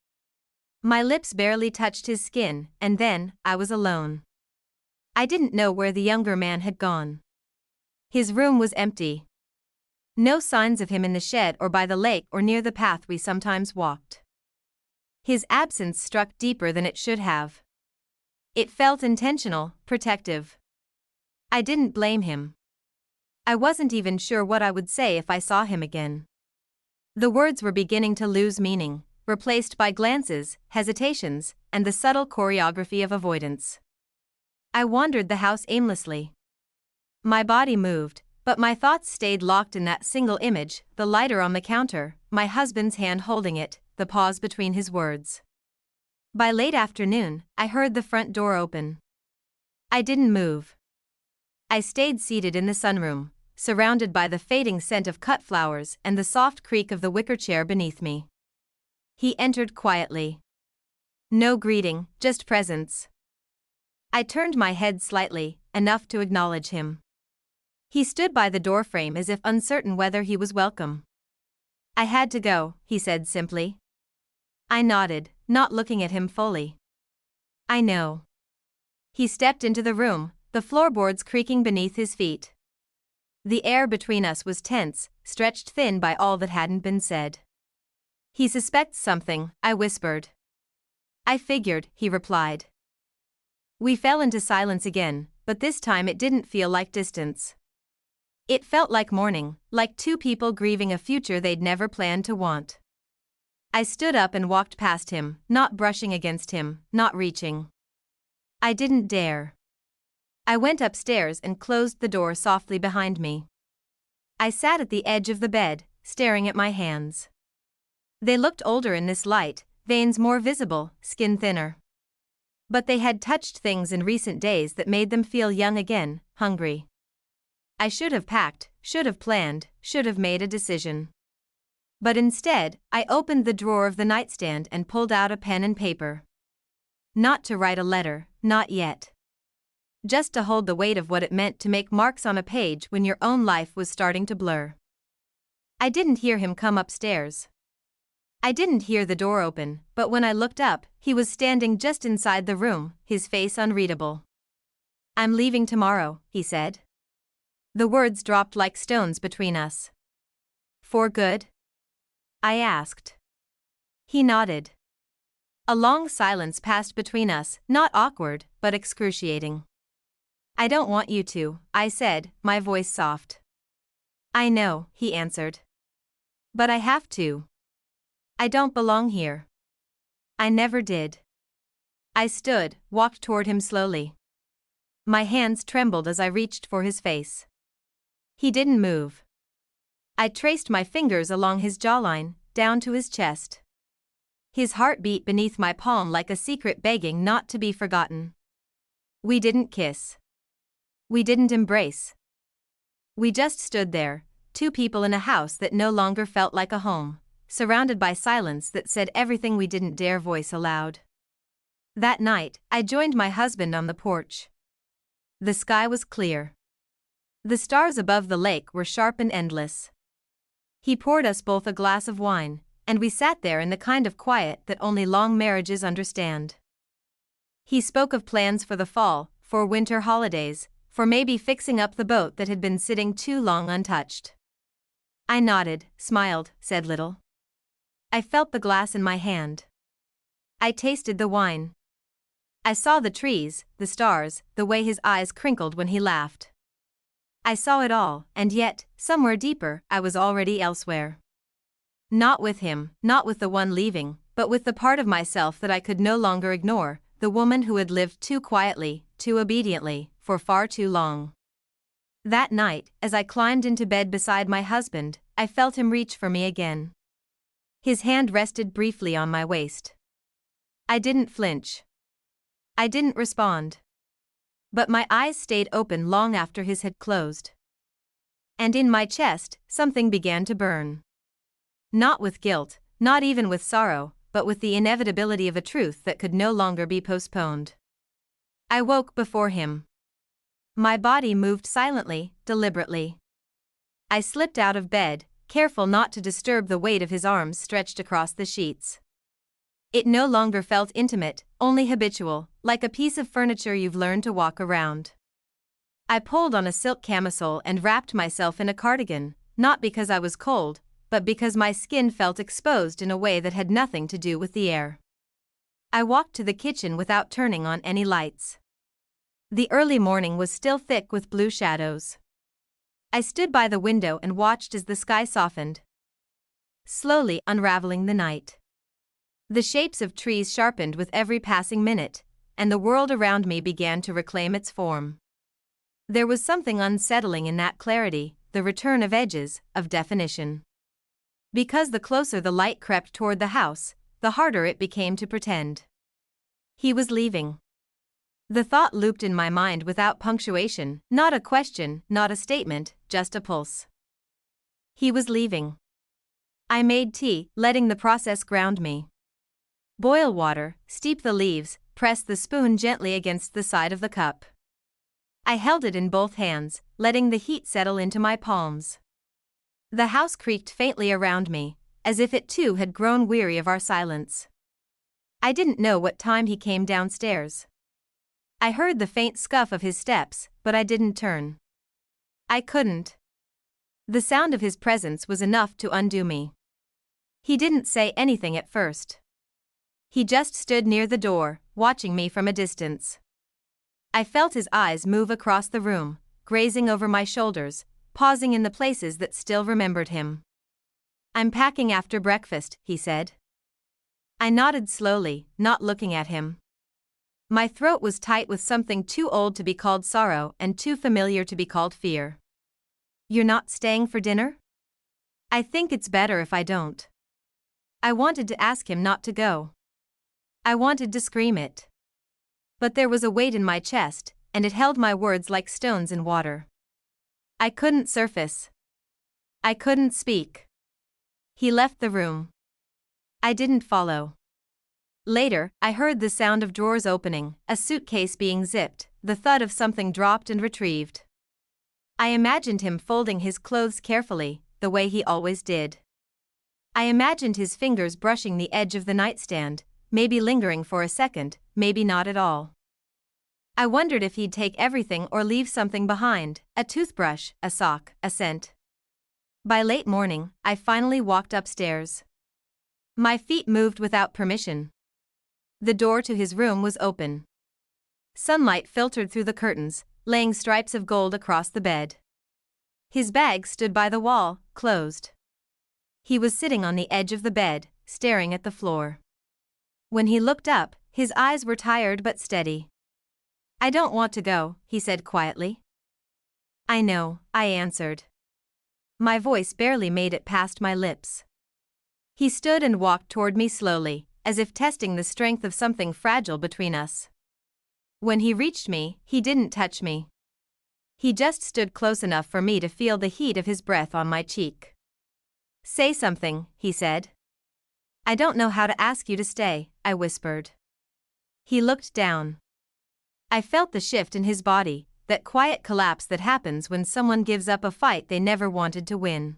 My lips barely touched his skin, and then, I was alone. I didn't know where the younger man had gone. His room was empty. No signs of him in the shed or by the lake or near the path we sometimes walked. His absence struck deeper than it should have. It felt intentional, protective. I didn't blame him. I wasn't even sure what I would say if I saw him again. The words were beginning to lose meaning, replaced by glances, hesitations, and the subtle choreography of avoidance. I wandered the house aimlessly. My body moved, but my thoughts stayed locked in that single image, the lighter on the counter, my husband's hand holding it, the pause between his words. By late afternoon, I heard the front door open. I didn't move. I stayed seated in the sunroom, surrounded by the fading scent of cut flowers and the soft creak of the wicker chair beneath me. He entered quietly. No greeting, just presence. I turned my head slightly, enough to acknowledge him. He stood by the doorframe as if uncertain whether he was welcome. I had to go, he said simply. I nodded, not looking at him fully. I know. He stepped into the room, the floorboards creaking beneath his feet. The air between us was tense, stretched thin by all that hadn't been said. He suspects something, I whispered. I figured, he replied. We fell into silence again, but this time it didn't feel like distance. It felt like mourning, like two people grieving a future they'd never planned to want. I stood up and walked past him, not brushing against him, not reaching. I didn't dare. I went upstairs and closed the door softly behind me. I sat at the edge of the bed, staring at my hands. They looked older in this light, veins more visible, skin thinner. But they had touched things in recent days that made them feel young again, hungry. I should have packed, should have planned, should have made a decision. But instead, I opened the drawer of the nightstand and pulled out a pen and paper. Not to write a letter, not yet. Just to hold the weight of what it meant to make marks on a page when your own life was starting to blur. I didn't hear him come upstairs. I didn't hear the door open, but when I looked up, he was standing just inside the room, his face unreadable. I'm leaving tomorrow, he said. The words dropped like stones between us. For good? I asked. He nodded. A long silence passed between us, not awkward, but excruciating. I don't want you to, I said, my voice soft. I know, he answered. But I have to. I don't belong here. I never did. I stood, walked toward him slowly. My hands trembled as I reached for his face. He didn't move. I traced my fingers along his jawline, down to his chest. His heart beat beneath my palm like a secret begging not to be forgotten. We didn't kiss. We didn't embrace. We just stood there, two people in a house that no longer felt like a home, surrounded by silence that said everything we didn't dare voice aloud. That night, I joined my husband on the porch. The sky was clear. The stars above the lake were sharp and endless. He poured us both a glass of wine, and we sat there in the kind of quiet that only long marriages understand. He spoke of plans for the fall, for winter holidays, for maybe fixing up the boat that had been sitting too long untouched. I nodded, smiled, said little. I felt the glass in my hand. I tasted the wine. I saw the trees, the stars, the way his eyes crinkled when he laughed. I saw it all, and yet, somewhere deeper, I was already elsewhere. Not with him, not with the one leaving, but with the part of myself that I could no longer ignore, the woman who had lived too quietly, too obediently, for far too long. That night, as I climbed into bed beside my husband, I felt him reach for me again. His hand rested briefly on my waist. I didn't flinch. I didn't respond. But my eyes stayed open long after his had closed. And in my chest, something began to burn. Not with guilt, not even with sorrow, but with the inevitability of a truth that could no longer be postponed. I woke before him. My body moved silently, deliberately. I slipped out of bed, careful not to disturb the weight of his arms stretched across the sheets. It no longer felt intimate, only habitual, like a piece of furniture you've learned to walk around. I pulled on a silk camisole and wrapped myself in a cardigan, not because I was cold, but because my skin felt exposed in a way that had nothing to do with the air. I walked to the kitchen without turning on any lights. The early morning was still thick with blue shadows. I stood by the window and watched as the sky softened, slowly unraveling the night. The shapes of trees sharpened with every passing minute, and the world around me began to reclaim its form. There was something unsettling in that clarity, the return of edges, of definition. Because the closer the light crept toward the house, the harder it became to pretend. He was leaving. The thought looped in my mind without punctuation, not a question, not a statement, just a pulse. He was leaving. I made tea, letting the process ground me. Boil water, steep the leaves, press the spoon gently against the side of the cup. I held it in both hands, letting the heat settle into my palms. The house creaked faintly around me, as if it too had grown weary of our silence. I didn't know what time he came downstairs. I heard the faint scuff of his steps, but I didn't turn. I couldn't. The sound of his presence was enough to undo me. He didn't say anything at first. He just stood near the door, watching me from a distance. I felt his eyes move across the room, grazing over my shoulders, pausing in the places that still remembered him. "I'm packing after breakfast," he said. I nodded slowly, not looking at him. My throat was tight with something too old to be called sorrow and too familiar to be called fear. "You're not staying for dinner?" "I think it's better if I don't." I wanted to ask him not to go. I wanted to scream it. But there was a weight in my chest, and it held my words like stones in water. I couldn't surface. I couldn't speak. He left the room. I didn't follow. Later, I heard the sound of drawers opening, a suitcase being zipped, the thud of something dropped and retrieved. I imagined him folding his clothes carefully, the way he always did. I imagined his fingers brushing the edge of the nightstand, maybe lingering for a second, maybe not at all. I wondered if he'd take everything or leave something behind, a toothbrush, a sock, a scent. By late morning, I finally walked upstairs. My feet moved without permission. The door to his room was open. Sunlight filtered through the curtains, laying stripes of gold across the bed. His bag stood by the wall, closed. He was sitting on the edge of the bed, staring at the floor. When he looked up, his eyes were tired but steady. "I don't want to go," he said quietly. "I know," I answered. My voice barely made it past my lips. He stood and walked toward me slowly, as if testing the strength of something fragile between us. When he reached me, he didn't touch me. He just stood close enough for me to feel the heat of his breath on my cheek. "Say something," he said. "I don't know how to ask you to stay," I whispered. He looked down. I felt the shift in his body, that quiet collapse that happens when someone gives up a fight they never wanted to win.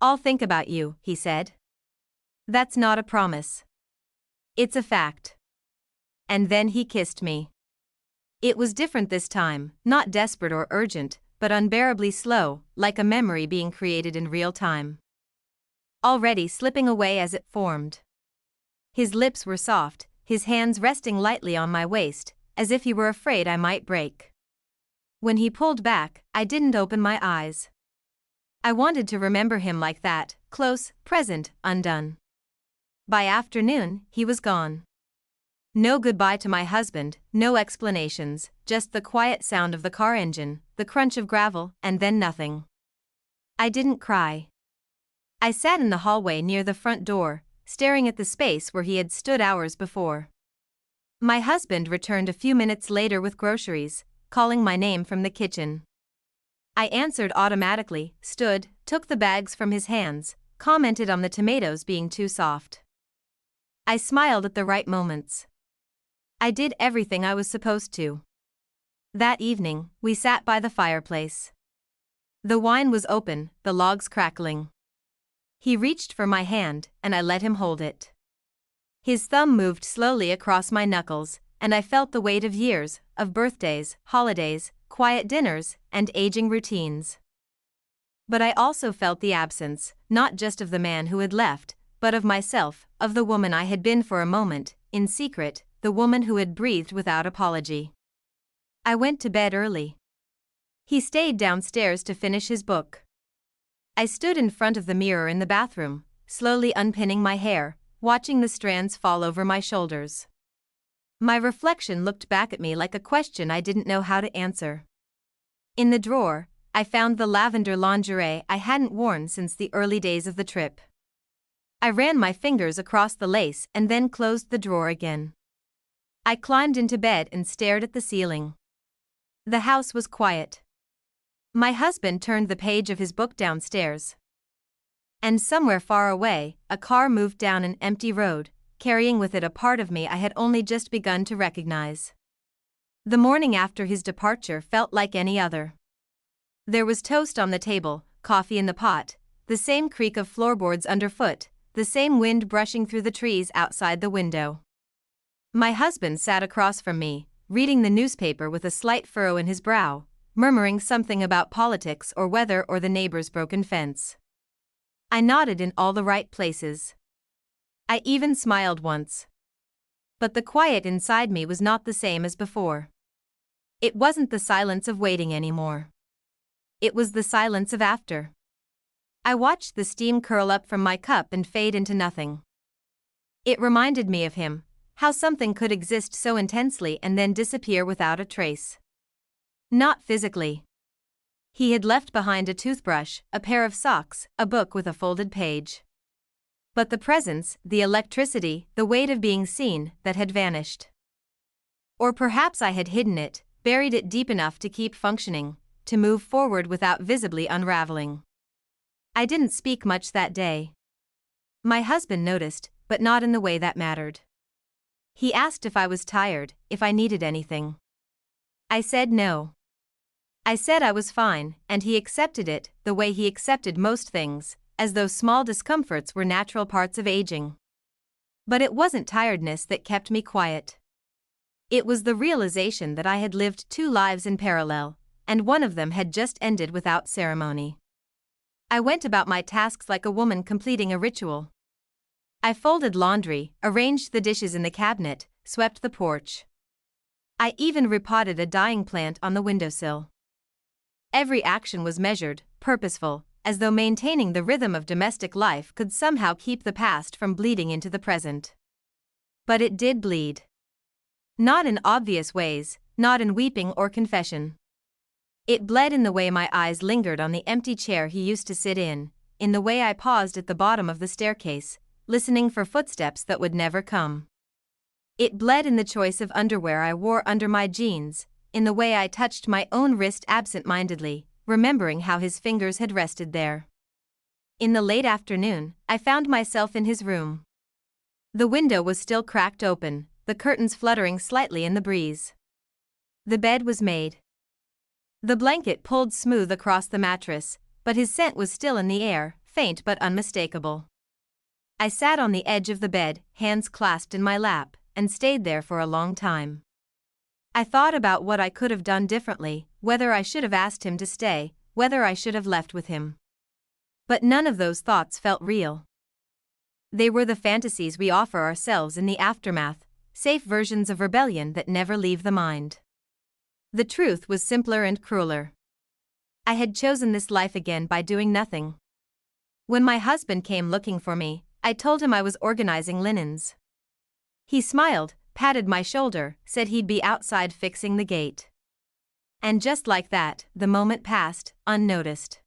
"I'll think about you," he said. "That's not a promise. It's a fact." And then he kissed me. It was different this time, not desperate or urgent, but unbearably slow, like a memory being created in real time. Already slipping away as it formed. His lips were soft, his hands resting lightly on my waist, as if he were afraid I might break. When he pulled back, I didn't open my eyes. I wanted to remember him like that, close, present, undone. By afternoon, he was gone. No goodbye to my husband, no explanations, just the quiet sound of the car engine, the crunch of gravel, and then nothing. I didn't cry. I sat in the hallway near the front door, staring at the space where he had stood hours before. My husband returned a few minutes later with groceries, calling my name from the kitchen. I answered automatically, stood, took the bags from his hands, commented on the tomatoes being too soft. I smiled at the right moments. I did everything I was supposed to. That evening, we sat by the fireplace. The wine was open, the logs crackling. He reached for my hand, and I let him hold it. His thumb moved slowly across my knuckles, and I felt the weight of years, of birthdays, holidays, quiet dinners, and aging routines. But I also felt the absence, not just of the man who had left, but of myself, of the woman I had been for a moment, in secret, the woman who had breathed without apology. I went to bed early. He stayed downstairs to finish his book. I stood in front of the mirror in the bathroom, slowly unpinning my hair, watching the strands fall over my shoulders. My reflection looked back at me like a question I didn't know how to answer. In the drawer, I found the lavender lingerie I hadn't worn since the early days of the trip. I ran my fingers across the lace and then closed the drawer again. I climbed into bed and stared at the ceiling. The house was quiet. My husband turned the page of his book downstairs. And somewhere far away, a car moved down an empty road, carrying with it a part of me I had only just begun to recognize. The morning after his departure felt like any other. There was toast on the table, coffee in the pot, the same creak of floorboards underfoot, the same wind brushing through the trees outside the window. My husband sat across from me, reading the newspaper with a slight furrow in his brow, murmuring something about politics or weather or the neighbor's broken fence. I nodded in all the right places. I even smiled once. But the quiet inside me was not the same as before. It wasn't the silence of waiting anymore. It was the silence of after. I watched the steam curl up from my cup and fade into nothing. It reminded me of him, how something could exist so intensely and then disappear without a trace. Not physically. He had left behind a toothbrush, a pair of socks, a book with a folded page. But the presence, the electricity, the weight of being seen, that had vanished. Or perhaps I had hidden it, buried it deep enough to keep functioning, to move forward without visibly unraveling. I didn't speak much that day. My husband noticed, but not in the way that mattered. He asked if I was tired, if I needed anything. I said no. I said I was fine, and he accepted it, the way he accepted most things, as though small discomforts were natural parts of aging. But it wasn't tiredness that kept me quiet. It was the realization that I had lived two lives in parallel, and one of them had just ended without ceremony. I went about my tasks like a woman completing a ritual. I folded laundry, arranged the dishes in the cabinet, swept the porch. I even repotted a dying plant on the windowsill. Every action was measured, purposeful, as though maintaining the rhythm of domestic life could somehow keep the past from bleeding into the present. But it did bleed. Not in obvious ways, not in weeping or confession. It bled in the way my eyes lingered on the empty chair he used to sit in the way I paused at the bottom of the staircase, listening for footsteps that would never come. It bled in the choice of underwear I wore under my jeans, in the way I touched my own wrist absent-mindedly, remembering how his fingers had rested there. In the late afternoon, I found myself in his room. The window was still cracked open, the curtains fluttering slightly in the breeze. The bed was made. The blanket pulled smooth across the mattress, but his scent was still in the air, faint but unmistakable. I sat on the edge of the bed, hands clasped in my lap, and stayed there for a long time. I thought about what I could have done differently, whether I should have asked him to stay, whether I should have left with him. But none of those thoughts felt real. They were the fantasies we offer ourselves in the aftermath, safe versions of rebellion that never leave the mind. The truth was simpler and crueler. I had chosen this life again by doing nothing. When my husband came looking for me, I told him I was organizing linens. He smiled, patted my shoulder, said he'd be outside fixing the gate. And just like that, the moment passed, unnoticed.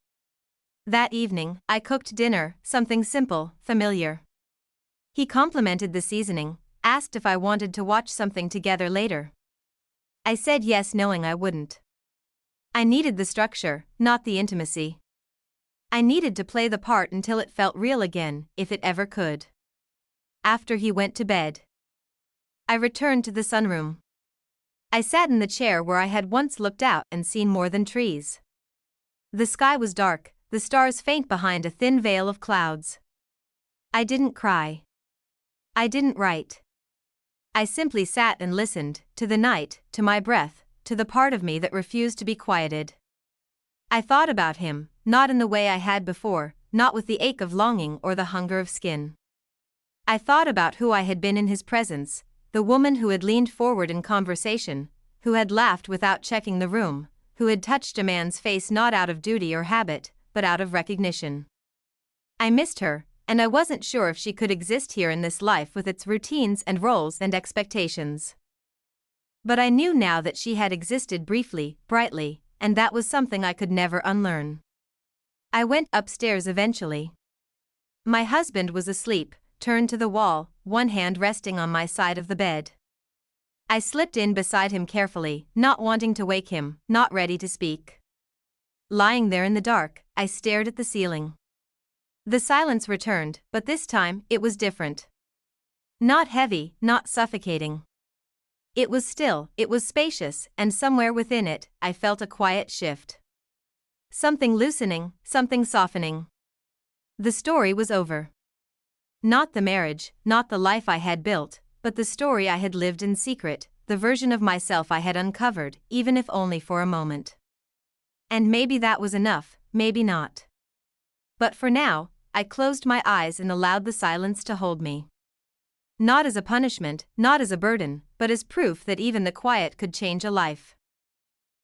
That evening, I cooked dinner, something simple, familiar. He complimented the seasoning, asked if I wanted to watch something together later. I said yes, knowing I wouldn't. I needed the structure, not the intimacy. I needed to play the part until it felt real again, if it ever could. After he went to bed, I returned to the sunroom. I sat in the chair where I had once looked out and seen more than trees. The sky was dark, the stars faint behind a thin veil of clouds. I didn't cry. I didn't write. I simply sat and listened, to the night, to my breath, to the part of me that refused to be quieted. I thought about him, not in the way I had before, not with the ache of longing or the hunger of skin. I thought about who I had been in his presence, the woman who had leaned forward in conversation, who had laughed without checking the room, who had touched a man's face not out of duty or habit, but out of recognition. I missed her, and I wasn't sure if she could exist here in this life with its routines and roles and expectations. But I knew now that she had existed briefly, brightly, and that was something I could never unlearn. I went upstairs eventually. My husband was asleep, turned to the wall, one hand resting on my side of the bed. I slipped in beside him carefully, not wanting to wake him, not ready to speak. Lying there in the dark, I stared at the ceiling. The silence returned, but this time, it was different. Not heavy, not suffocating. It was still, it was spacious, and somewhere within it, I felt a quiet shift. Something loosening, something softening. The story was over. Not the marriage, not the life I had built, but the story I had lived in secret, the version of myself I had uncovered, even if only for a moment. And maybe that was enough, maybe not. But for now, I closed my eyes and allowed the silence to hold me. Not as a punishment, not as a burden, but as proof that even the quiet could change a life.